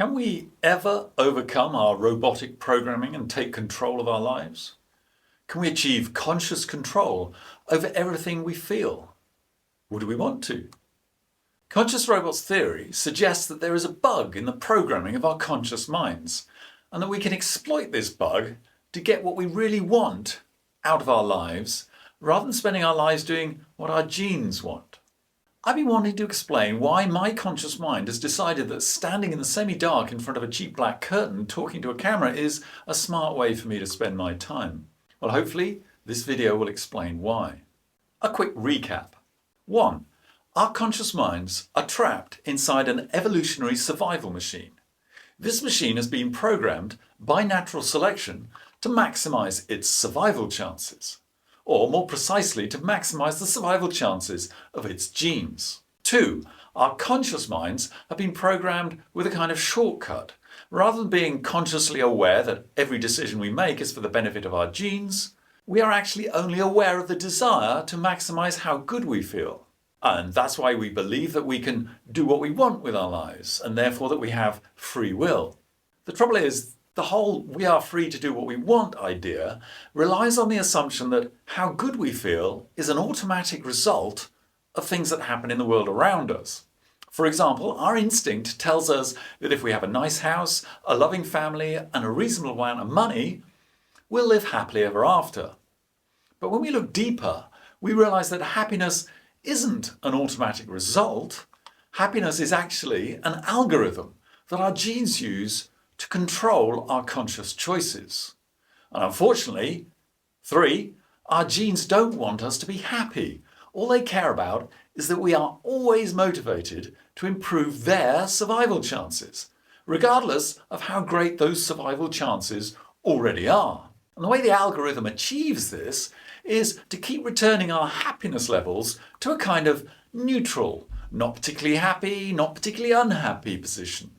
Can we ever overcome our robotic programming and take control of our lives? Can we achieve conscious control over everything we feel? Would we want to? Conscious robots theory suggests that there is a bug in the programming of our conscious minds, and that we can exploit this bug to get what we really want out of our lives, rather than spending our lives doing what our genes want. I've been wanting to explain why my conscious mind has decided that standing in the semi-dark in front of a cheap black curtain talking to a camera is a smart way for me to spend my time. Well, hopefully this video will explain why. A quick recap. 1. Our conscious minds are trapped inside an evolutionary survival machine. This machine has been programmed by natural selection to maximize its survival chances, or more precisely to maximize the survival chances of its genes. 2. Our conscious minds have been programmed with a kind of shortcut. Rather than being consciously aware that every decision we make is for the benefit of our genes, we are actually only aware of the desire to maximize how good we feel. And that's why we believe that we can do what we want with our lives, and therefore that we have free will. The trouble is, the whole "we are free to do what we want" idea relies on the assumption that how good we feel is an automatic result of things that happen in the world around us. For example, our instinct tells us that if we have a nice house, a loving family, and a reasonable amount of money, we'll live happily ever after. But when we look deeper, we realize that happiness isn't an automatic result. Happiness is actually an algorithm that our genes use to control our conscious choices. And unfortunately, 3, our genes don't want us to be happy. All they care about is that we are always motivated to improve their survival chances, regardless of how great those survival chances already are. And the way the algorithm achieves this is to keep returning our happiness levels to a kind of neutral, not particularly happy, not particularly unhappy position,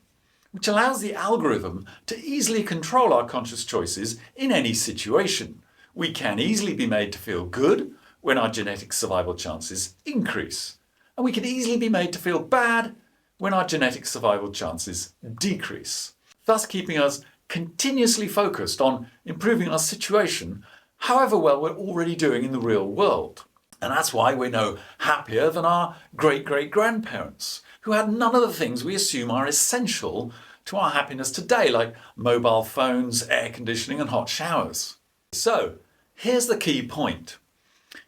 which allows the algorithm to easily control our conscious choices in any situation. We can easily be made to feel good when our genetic survival chances increase, and we can easily be made to feel bad when our genetic survival chances decrease, thus keeping us continuously focused on improving our situation, however well we're already doing in the real world. And that's why we're no happier than our great-great-grandparents, who had none of the things we assume are essential to our happiness today, like mobile phones, air conditioning, and hot showers. So, here's the key point.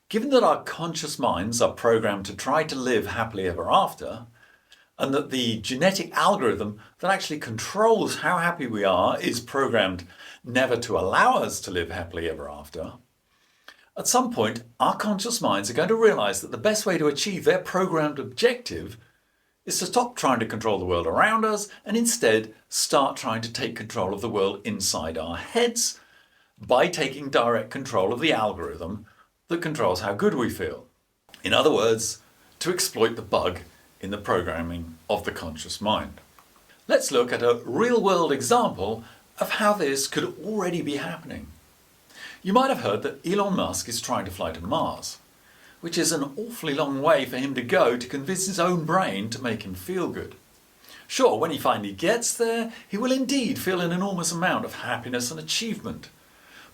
Given that our conscious minds are programmed to try to live happily ever after, and that the genetic algorithm that actually controls how happy we are is programmed never to allow us to live happily ever after, at some point our conscious minds are going to realize that the best way to achieve their programmed objective is to stop trying to control the world around us and instead start trying to take control of the world inside our heads by taking direct control of the algorithm that controls how good we feel. In other words, to exploit the bug in the programming of the conscious mind. Let's look at a real-world example of how this could already be happening. You might have heard that Elon Musk is trying to fly to Mars, which is an awfully long way for him to go to convince his own brain to make him feel good. Sure, when he finally gets there, he will indeed feel an enormous amount of happiness and achievement,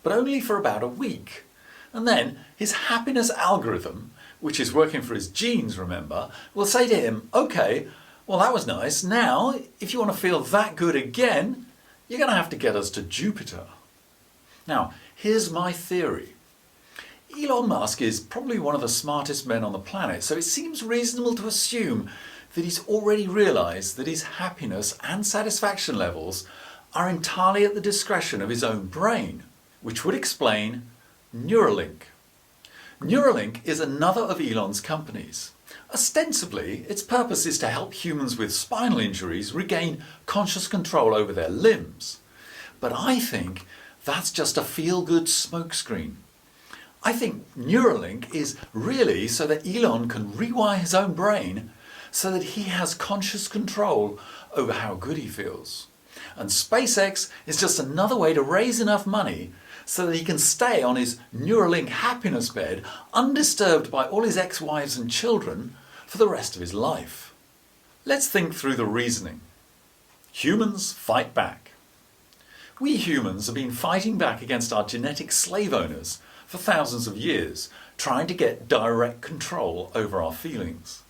but only for about a week. And then his happiness algorithm, which is working for his genes, remember, will say to him, okay, well that was nice, now if you want to feel that good again, you're going to have to get us to Jupiter. Now, here's my theory. Elon Musk is probably one of the smartest men on the planet, so it seems reasonable to assume that he's already realized that his happiness and satisfaction levels are entirely at the discretion of his own brain, which would explain Neuralink. Neuralink is another of Elon's companies. Ostensibly, its purpose is to help humans with spinal injuries regain conscious control over their limbs. But I think that's just a feel-good smokescreen. I think Neuralink is really so that Elon can rewire his own brain so that he has conscious control over how good he feels. And SpaceX is just another way to raise enough money so that he can stay on his Neuralink happiness bed undisturbed by all his ex-wives and children for the rest of his life. Let's think through the reasoning. Humans fight back. We humans have been fighting back against our genetic slave owners for thousands of years, trying to get direct control over our feelings.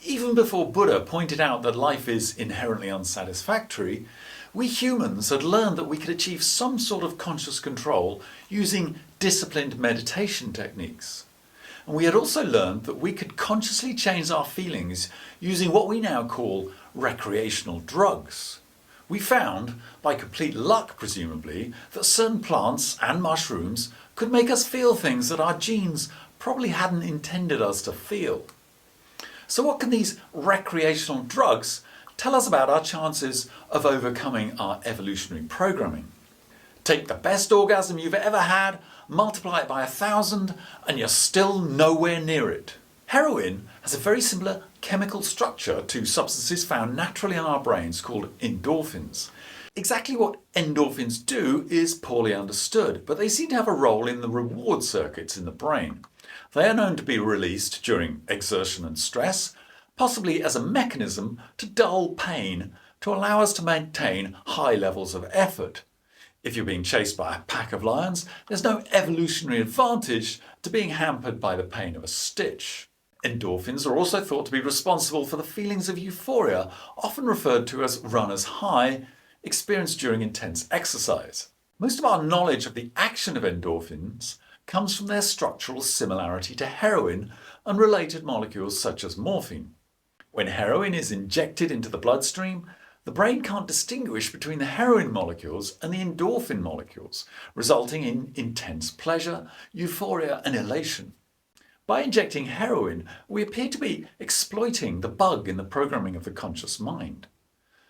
Even before Buddha pointed out that life is inherently unsatisfactory, we humans had learned that we could achieve some sort of conscious control using disciplined meditation techniques. And we had also learned that we could consciously change our feelings using what we now call recreational drugs. We found, by complete luck presumably, that certain plants and mushrooms could make us feel things that our genes probably hadn't intended us to feel. So what can these recreational drugs tell us about our chances of overcoming our evolutionary programming? Take the best orgasm you've ever had, multiply it by 1,000, and you're still nowhere near it. Heroin has a very similar chemical structure to substances found naturally in our brains called endorphins. Exactly what endorphins do is poorly understood, but they seem to have a role in the reward circuits in the brain. They are known to be released during exertion and stress, possibly as a mechanism to dull pain to allow us to maintain high levels of effort. If you're being chased by a pack of lions, there's no evolutionary advantage to being hampered by the pain of a stitch. Endorphins are also thought to be responsible for the feelings of euphoria, often referred to as runner's high, experienced during intense exercise. Most of our knowledge of the action of endorphins comes from their structural similarity to heroin and related molecules such as morphine. When heroin is injected into the bloodstream, the brain can't distinguish between the heroin molecules and the endorphin molecules, resulting in intense pleasure, euphoria, and elation. By injecting heroin, we appear to be exploiting the bug in the programming of the conscious mind.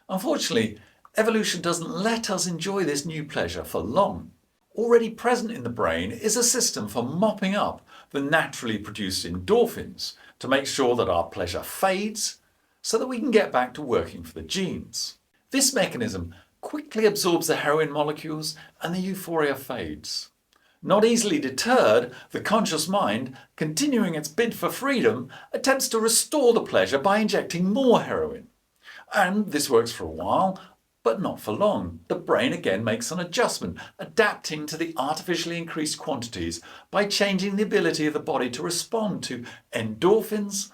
Unfortunately, evolution doesn't let us enjoy this new pleasure for long. Already present in the brain is a system for mopping up the naturally produced endorphins to make sure that our pleasure fades so that we can get back to working for the genes. This mechanism quickly absorbs the heroin molecules and the euphoria fades. Not easily deterred, the conscious mind, continuing its bid for freedom, attempts to restore the pleasure by injecting more heroin. And this works for a while, but not for long. The brain again makes an adjustment, adapting to the artificially increased quantities by changing the ability of the body to respond to endorphins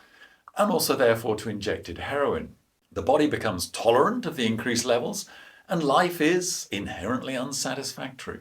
and also therefore to injected heroin. The body becomes tolerant of the increased levels, and life is inherently unsatisfactory.